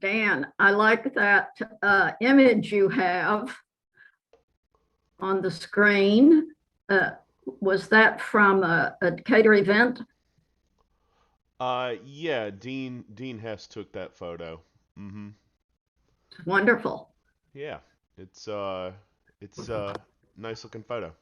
Dan, I like that image you have on the screen. Was that from a Decatur event? Yeah, Dean Hess took that photo. Mm-hmm. Wonderful. Yeah, it's a nice looking photo.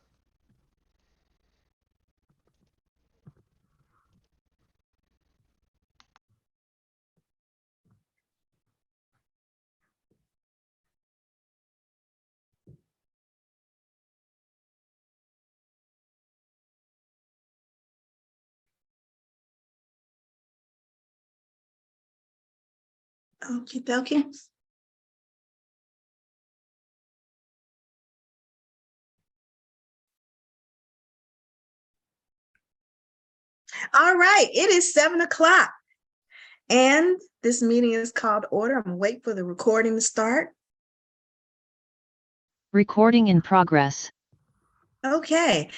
Okay, okay. All right, it is 7 o'clock, and this meeting is called order. I'm waiting for the recording to start. Recording in progress. Okay,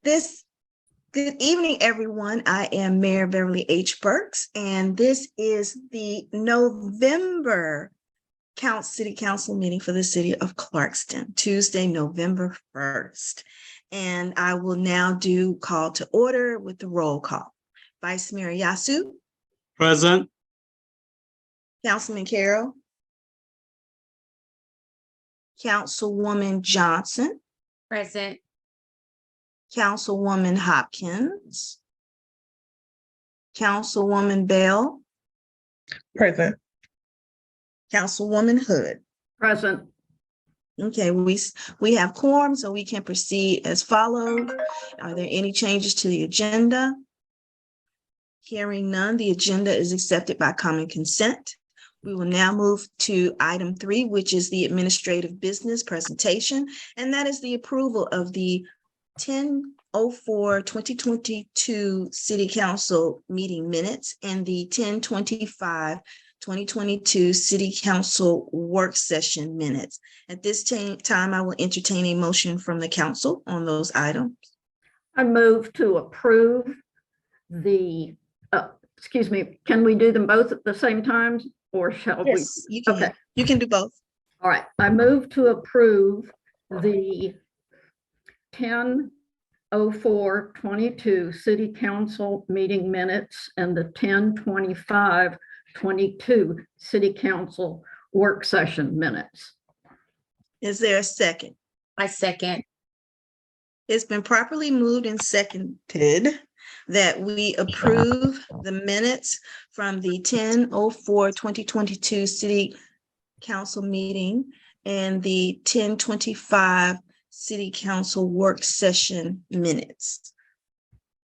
good evening, everyone. I am Mayor Beverly H. Burks, and this is the November City Council meeting for the city of Clarkston, Tuesday, November 1st. And I will now do call to order with the roll call. Vice Mayor Yasu. Present. Councilman Carroll. Councilwoman Johnson. Present. Councilwoman Hopkins. Councilwoman Bell. Present. Councilwoman Hood. Present. Okay, we have quorum, so we can proceed as followed. Are there any changes to the agenda? Hearing none, the agenda is accepted by common consent. We will now move to item 3, which is the administrative business presentation, and that is the approval of the 10/04/2022 City Council meeting minutes and the 10/25/2022 City Council work session minutes. At this time, I will entertain a motion from the council on those items. I move to approve the, excuse me, can we do them both at the same time or shall we? Yes, you can. Okay. You can do both. All right. I move to approve the 10/04/22 City Council meeting minutes and the 10/25/22 City Council work session minutes. Is there a second? I second. It's been properly moved and seconded that we approve the minutes from the 10/04/2022 City Council meeting and the 10/25 City Council work session minutes.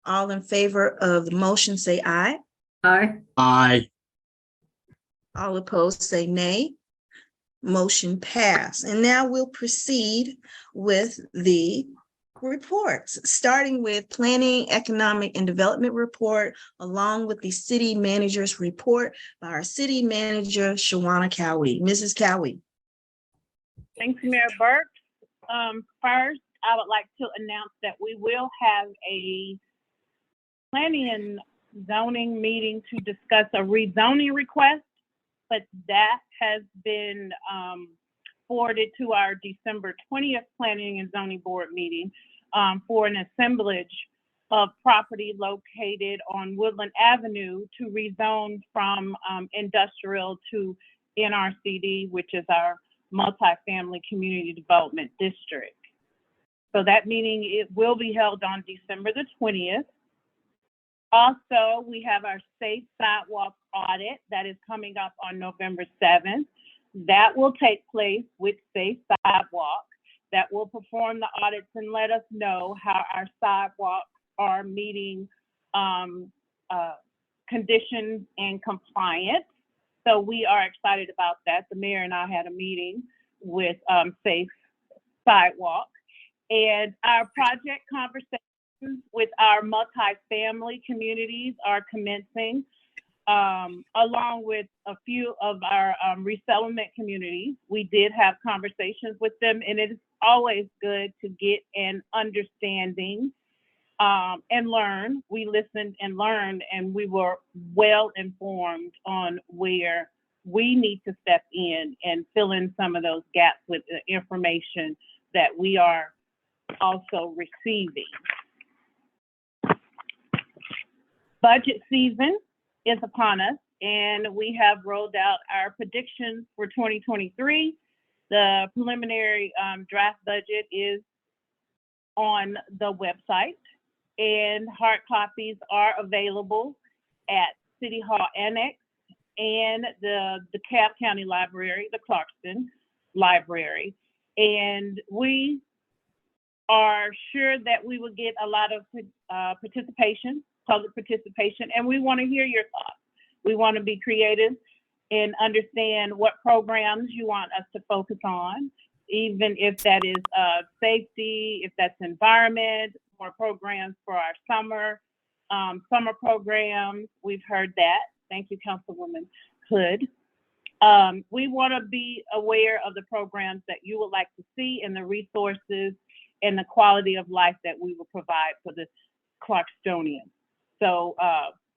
All in favor of the motion, say aye. Aye. Aye. All opposed, say nay. Motion passed. And now we'll proceed with the reports, starting with Planning, Economic, and Development Report, along with the City Manager's Report by our City Manager, Shawana Cowie. Mrs. Cowie. Thank you, Mayor Burks. First, I would like to announce that we will have a planning and zoning meeting to discuss a rezoning request, but that has been forwarded to our December 20th Planning and Zoning Board meeting for an assemblage of property located on Woodland Avenue to rezone from industrial to NRCD, which is our multifamily community development district. So that meeting, it will be held on December the 20th. Also, we have our Safe Sidewalk audit that is coming up on November 7th. That will take place with Safe Sidewalk that will perform the audits and let us know how our sidewalks are meeting conditions and compliance. So we are excited about that. The mayor and I had a meeting with Safe Sidewalk, and our project conversations with our multifamily communities are commencing, along with a few of our resettlement communities. We did have conversations with them, and it is always good to get an understanding and learn. We listened and learned, and we were well informed on where we need to step in and fill in some of those gaps with the information that we are also receiving. Budget season is upon us, and we have rolled out our predictions for 2023. The preliminary draft budget is on the website, and hard copies are available at City Hall Annex and the DeKalb County Library, the Clarkston Library. And we are sure that we will get a lot of participation, public participation, and we want to hear your thoughts. We want to be creative and understand what programs you want us to focus on, even if that is safety, if that's environment, more programs for our summer programs. We've heard that. Thank you, Councilwoman Hood. We want to be aware of the programs that you would like to see and the resources and the quality of life that we will provide for the Clarkstonians. So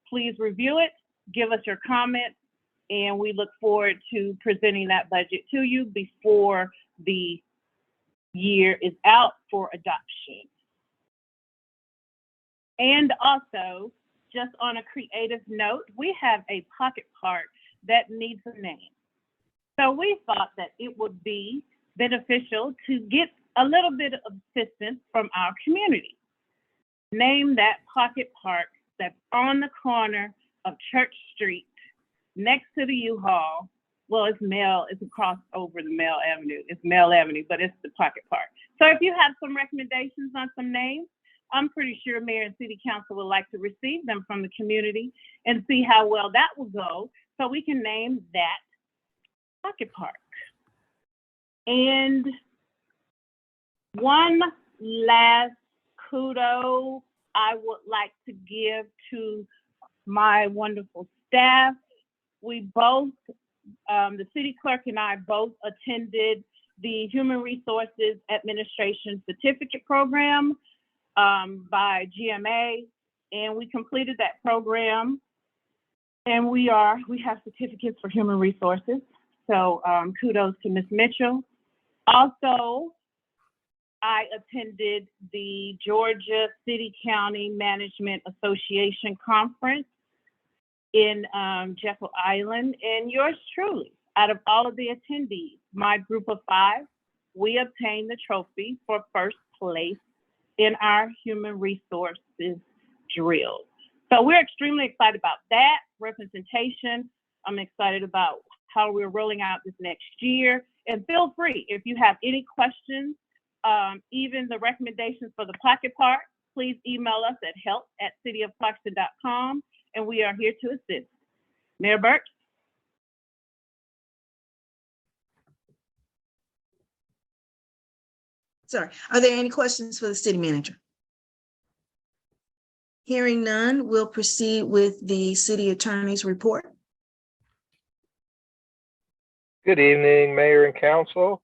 please review it, give us your comments, and we look forward to presenting that budget to you before the year is out for adoption. And also, just on a creative note, we have a pocket park that needs a name. So we thought that it would be beneficial to get a little bit of assistance from our community. Name that pocket park that's on the corner of Church Street, next to the U-Haul. Well, it's across over the Mill Avenue. It's Mill Avenue, but it's the pocket park. So if you have some recommendations on some names, I'm pretty sure Mayor and City Council would like to receive them from the community and see how well that will go, so we can name that pocket park. And one last kudo I would like to give to my wonderful staff. We both, the city clerk and I both attended the Human Resources Administration Certificate Program by GMA, and we completed that program, and we have certificates for human resources. So kudos to Ms. Mitchell. Also, I attended the Georgia City County Management Association Conference in Jekyll Island, and yours truly, out of all of the attendees, my group of 5, we obtained the trophy for first place in our human resources drill. So we're extremely excited about that representation. I'm excited about how we're rolling out this next year. And feel free, if you have any questions, even the recommendations for the pocket park, please email us at help@cityofclarkston.com, and we are here to assist. Mayor Burks? Sorry, are there any questions for the city manager? Hearing none, we'll proceed with the city attorney's report. Good evening, Mayor and Council.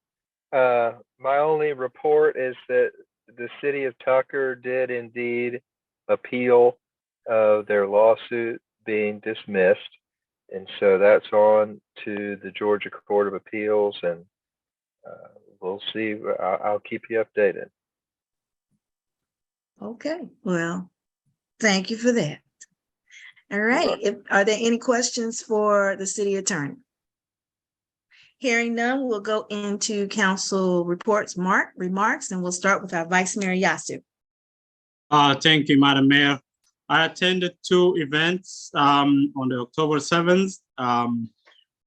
My only report is that the city of Tucker did indeed appeal their lawsuit being dismissed. And so that's on to the Georgia Court of Appeals, and we'll see. I'll keep you updated. Okay, well, thank you for that. All right, are there any questions for the city attorney? Hearing none, we'll go into council reports, remarks, and we'll start with our Vice Mayor Yasu. Thank you, Madam Mayor. I attended 2 events on the October 7th,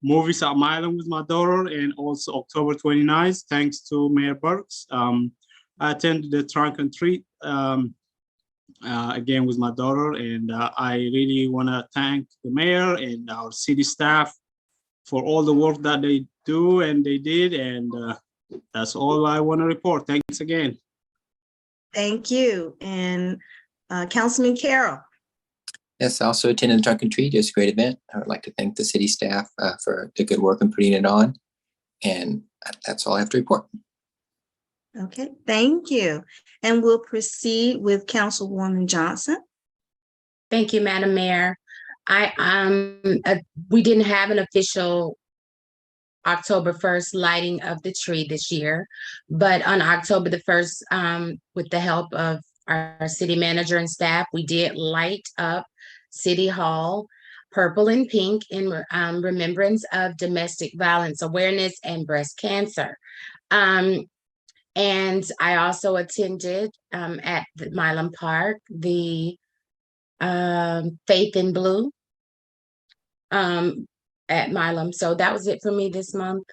movies at Milan with my daughter, and also October 29th, thanks to Mayor Burks. I attended the trunk and treat again with my daughter, and I really want to thank the mayor and our city staff for all the work that they do and they did, and that's all I want to report. Thanks again. Thank you. And Councilman Carroll. Yes, I also attended the Trunk and Treat. It was a great event. I would like to thank the city staff for the good work in putting it on. And that's all I have to report. Okay, thank you. And we'll proceed with Councilwoman Johnson. Thank you, Madam Mayor. We didn't have an official October 1st lighting of the tree this year. But on October the 1st, with the help of our city manager and staff, we did light up City Hall purple and pink in remembrance of domestic violence awareness and breast cancer. And I also attended at the Milam Park, the Faith in Blue at Milam. So that was it for me this month.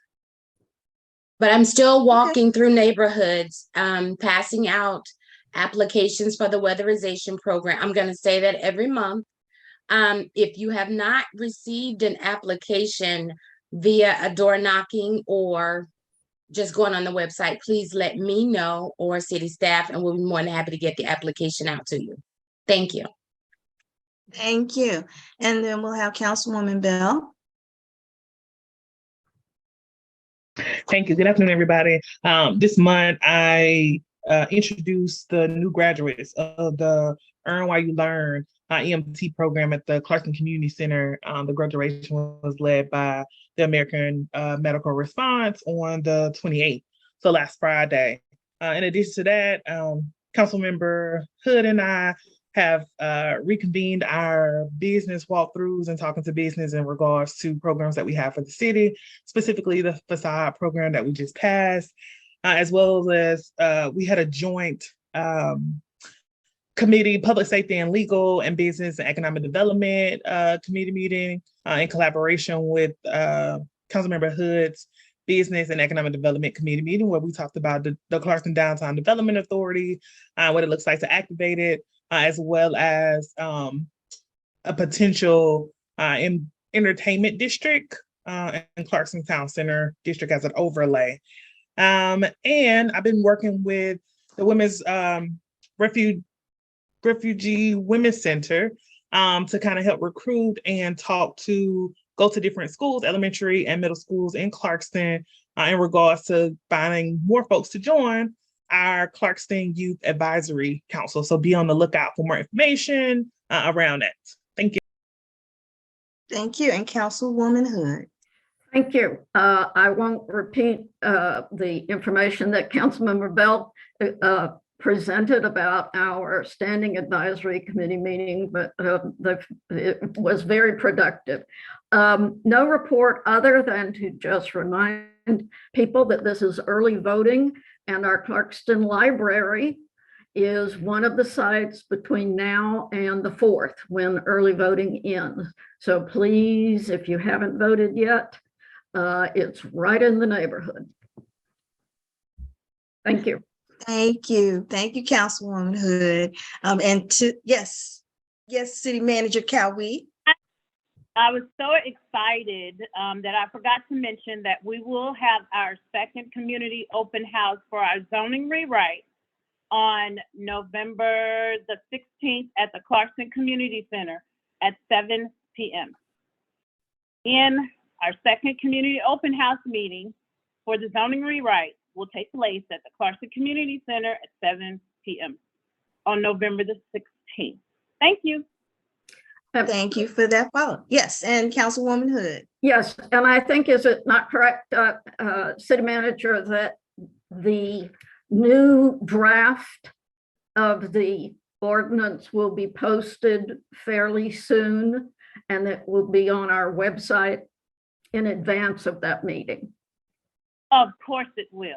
But I'm still walking through neighborhoods, passing out applications for the weatherization program. I'm going to say that every month. If you have not received an application via a door knocking or just going on the website, please let me know or city staff, and we'll be more than happy to get the application out to you. Thank you. Thank you. And then we'll have Councilwoman Bell. Thank you. Good afternoon, everybody. This month, I introduced the new graduates of the Earn While You Learn EMT program at the Clarkston Community Center. The graduation was led by the American Medical Response on the 28th, so last Friday. In addition to that, Councilmember Hood and I have reconvened our business walkthroughs and talking to business in regards to programs that we have for the city, specifically the facade program that we just passed, as well as we had a joint committee, public safety and legal and business and economic development committee meeting in collaboration with Councilmember Hood's business and economic development committee meeting, where we talked about the Clarkston Downtown Development Authority, what it looks like to activate it, as well as a potential entertainment district and Clarkston Town Center district as an overlay. And I've been working with the Women's Refugee Women's Center to kind of help recruit and go to different schools, elementary and middle schools in Clarkston in regards to finding more folks to join our Clarkston Youth Advisory Council. So be on the lookout for more information around that. Thank you. Thank you. And Councilwoman Hood. Thank you. I won't repeat the information that Councilmember Bell presented about our standing advisory committee meeting, but it was very productive. No report other than to just remind people that this is early voting, and our Clarkston Library is one of the sites between now and the 4th when early voting ends. So please, if you haven't voted yet, it's right in the neighborhood. Thank you. Thank you. Thank you, Councilwoman Hood. Yes, City Manager Cowie. I was so excited that I forgot to mention that we will have our second community open house for our zoning rewrite on November the 16th at the Clarkston Community Center at 7 p.m. In our second community open house meeting for the zoning rewrite will take place at the Clarkston Community Center at 7 p.m. on November the 16th. Thank you. Thank you for that follow. Yes, and Councilwoman Hood. Yes, and I think, is it not correct, City Manager, that the new draft of the ordinance will be posted fairly soon, and it will be on our website in advance of that meeting? Of course it will.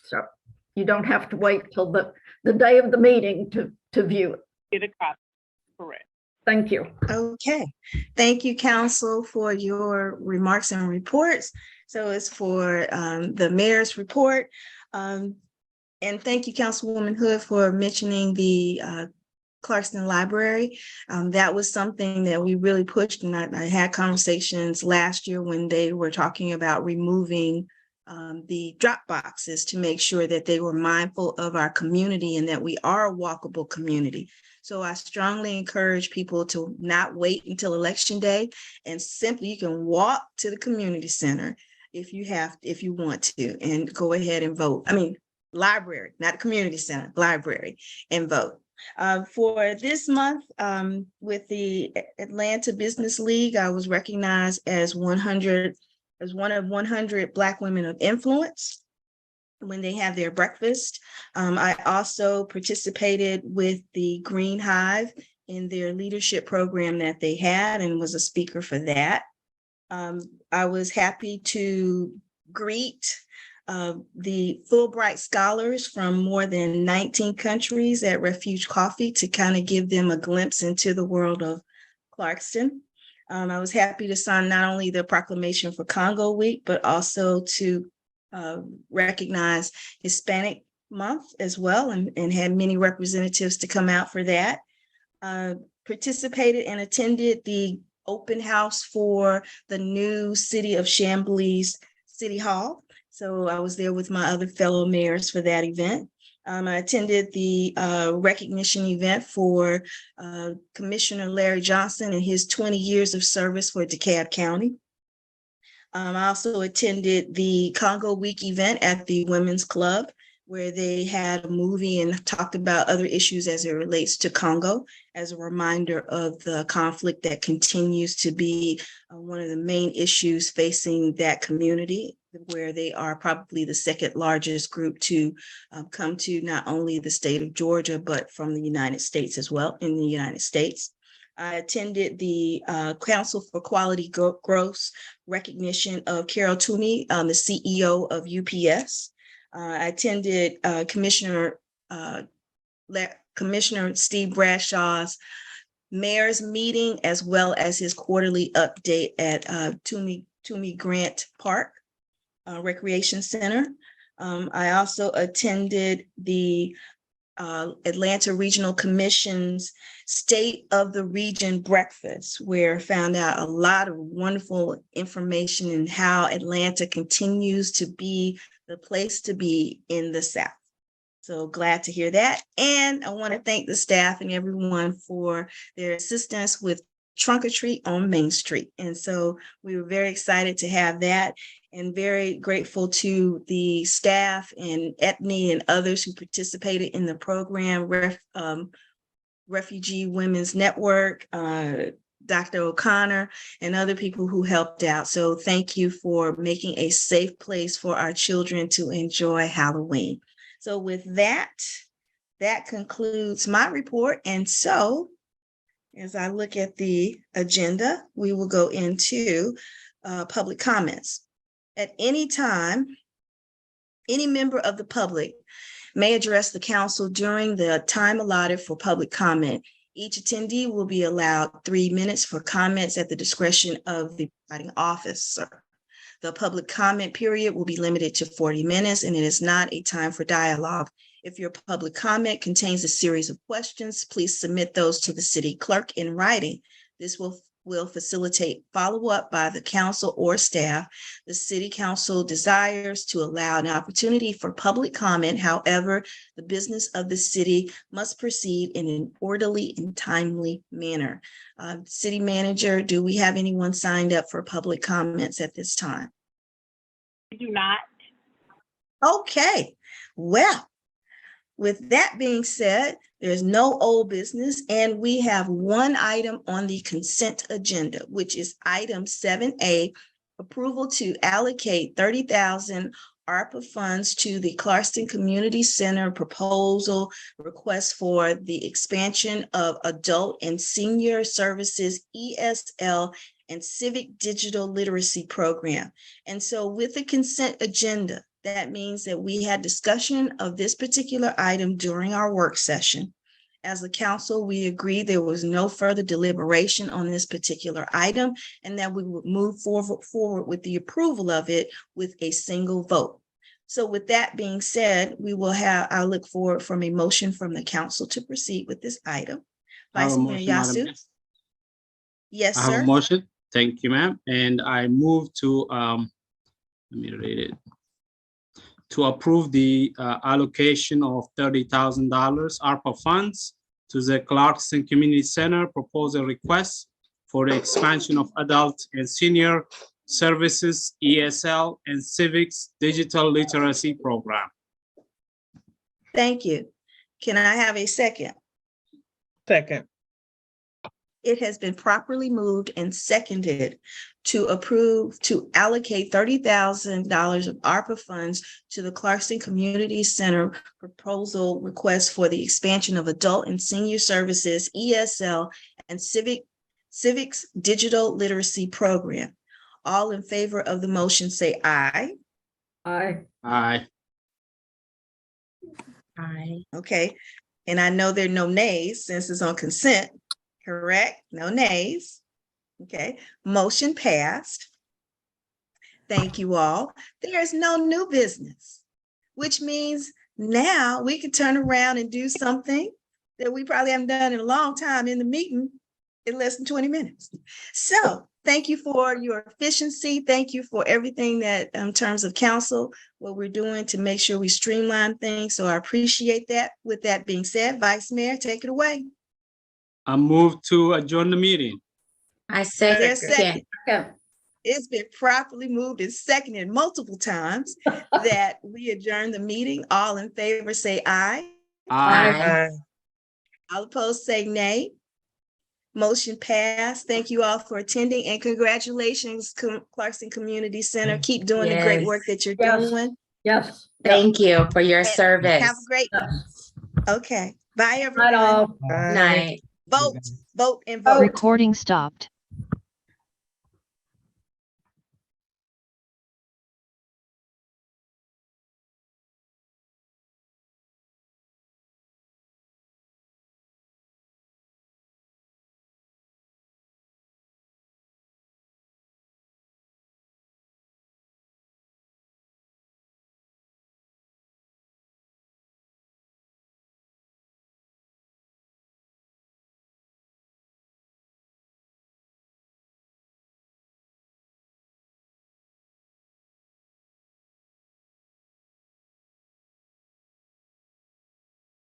So you don't have to wait till the day of the meeting to view it. Get a copy. Correct. Thank you. Okay. Thank you, Council, for your remarks and reports. So it's for the mayor's report. And thank you, Councilwoman Hood, for mentioning the Clarkston Library. That was something that we really pushed, and I had conversations last year when they were talking about removing the drop boxes to make sure that they were mindful of our community and that we are a walkable community. So I strongly encourage people to not wait until Election Day, and simply you can walk to the community center if you want to, and go ahead and vote. I mean, library, not community center, library, and vote. For this month, with the Atlanta Business League, I was recognized as 100 as one of 100 Black women of influence when they have their breakfast. I also participated with the Green Hive in their leadership program that they had and was a speaker for that. I was happy to greet the Fulbright scholars from more than 19 countries at Refuge Coffee to kind of give them a glimpse into the world of Clarkston. I was happy to sign not only the proclamation for Congo Week, but also to recognize Hispanic Month as well, and had many representatives to come out for that. Participated and attended the open house for the new City of Chambly's City Hall. So I was there with my other fellow mayors for that event. I attended the recognition event for Commissioner Larry Johnson and his 20 years of service for DeKalb County. I also attended the Congo Week event at the Women's Club, where they had a movie and talked about other issues as it relates to Congo, as a reminder of the conflict that continues to be one of the main issues facing that community, where they are probably the second largest group to come to not only the state of Georgia, but from the United States as well, in the United States. I attended the Council for Quality Growth recognition of Carol Toomey, the CEO of UPS. I attended Commissioner Steve Bradshaw's mayor's meeting, as well as his quarterly update at Toomey Grant Park Recreation Center. I also attended the Atlanta Regional Commission's State of the Region breakfast, where I found out a lot of wonderful information in how Atlanta continues to be the place to be in the South. So glad to hear that. And I want to thank the staff and everyone for their assistance with Trunk or Treat on Main Street. And so we were very excited to have that, and very grateful to the staff and Ethne and others who participated in the program, Refugee Women's Network, Dr. O'Connor, and other people who helped out. So thank you for making a safe place for our children to enjoy Halloween. So with that, that concludes my report. And so as I look at the agenda, we will go into public comments. At any time, any member of the public may address the council during the time allotted for public comment. Each attendee will be allowed 3 minutes for comments at the discretion of the presiding officer. The public comment period will be limited to 40 minutes, and it is not a time for dialogue. If your public comment contains a series of questions, please submit those to the city clerk in writing. This will facilitate follow-up by the council or staff. The city council desires to allow an opportunity for public comment. However, the business of the city must proceed in an orderly and timely manner. City manager, do we have anyone signed up for public comments at this time? We do not. Okay, well, with that being said, there's no old business, and we have one item on the consent agenda, which is item 7A, approval to allocate 30,000 ARPA funds to the Clarkston Community Center proposal request for the expansion of adult and senior services, ESL, and civic digital literacy program. And so with the consent agenda, that means that we had discussion of this particular item during our work session. As a council, we agreed there was no further deliberation on this particular item, and that we would move forward with the approval of it with a single vote. So with that being said, I'll look forward from a motion from the council to proceed with this item. Vice Mayor Yasu. Yes, I have a sir. motion. Thank you, ma'am. And I move to, let me read it. To approve the allocation of $30,000 ARPA funds to the Clarkston Community Center proposal request for the expansion of adult and senior services, ESL, and civics digital literacy program. Thank you. Can I have a second? Second. It has been properly moved and seconded to approve to allocate $30,000 of ARPA funds to the Clarkston Community Center proposal request for the expansion of adult and senior services, ESL, and civics digital literacy program. All in favor of the motion say aye. Aye. Aye. Aye. Okay, and I know there are no nays since it's on consent, correct? No nays. Okay, motion passed. Thank you all. There is no new business, which means now we can turn around and do something that we probably haven't done in a long time in the meeting in less than 20 minutes. So thank you for your efficiency. Thank you for everything that in terms of council, what we're doing to make sure we streamline things. So I appreciate that. With that being said, Vice Mayor, take it away. I move to adjourn the meeting. I Is there a second. second? Okay. It's been properly moved and seconded multiple times that we adjourn the meeting. All in favor say aye. Aye. All opposed say nay. Motion passed. Thank you all for attending and congratulations, Clarkston Community Center. Keep doing the great Yes. work that you're Yes. doing. Yes. Thank you for your service. Have a great, Yes. okay. Bye, Night everyone. all. Night. Vote, vote, and vote. Recording stopped.